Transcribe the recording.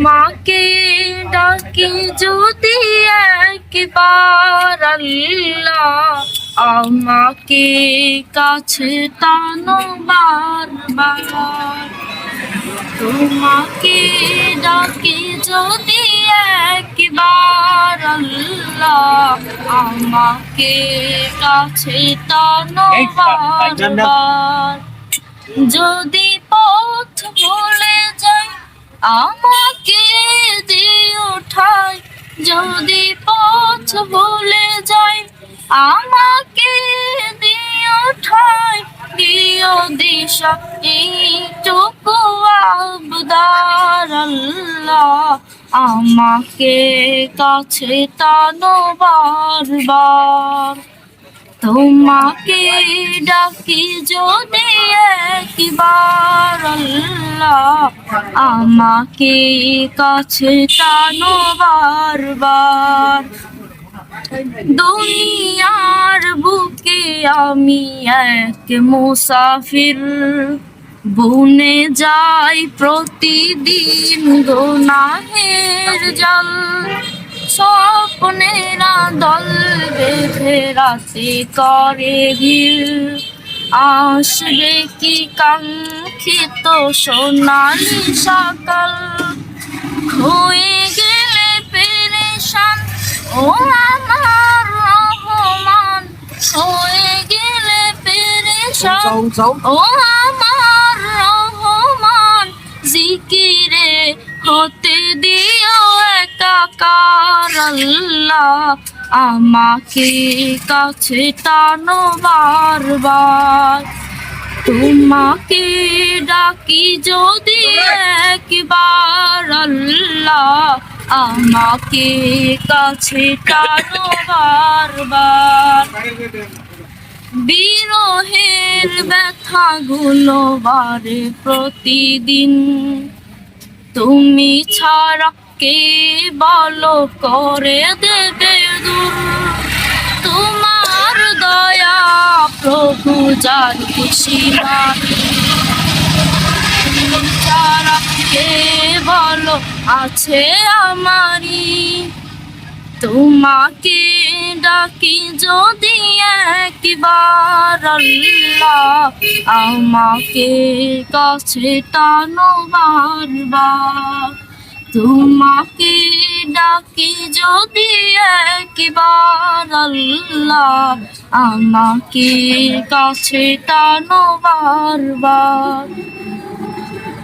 তোমাকে ডাকি যদি একবার আল্লাহ, আমাকে কাছে টানো বারবার। তোমাকে ডাকি যদি একবার আল্লাহ, আমাকে কাছে টানো বারবার। যদি পথ ভুলে যাই আমাকে দিও ঠাই, যদি পথ ভুলে যাই আমাকে দিও ঠাই, দিও দিশা এইটুকু আবদার আল্লাহ, আমাকে কাছে টানো বারবার। তোমাকে ডাকি যদি একবার আল্লাহ, আমাকে কাছে টানো বারবার। দুনিয়ার বুকে আমি এক মুসাফির, বুনে যাই প্রতিদিন গুনাহের জাল। স্বপ্নেরা দল বেঁধে রাতে করে ভিড়, আসবে কি কাঙ্ক্ষিত সোনালি সকাল। হয়ে গেলে পেরেশান ও আমার রহমান, হয়ে গেলে পেরেশান ও আমার রহমান। জিকিরে হতে দিও একাকার আল্লাহ, আমাকে কাছে টানো বারবার। তোমাকে ডাকি যদি একবার আল্লাহ, আমাকে কাছে টানো বারবার। বিরহের ব্যথাগুলো বাড়ে প্রতিদিন, তুমি ছাড়া কে বলো করে দেবে দূর। তোমার দয়া প্রভু জানি সীমাহীন, তুমি ছাড়া কে বলো আছে আমারি। তোমাকে ডাকি যদি একবার আল্লাহ, আমাকে কাছে টানো বারবার। তোমাকে ডাকি যদি একবার আল্লাহ, আমাকে কাছে টানো বারবার।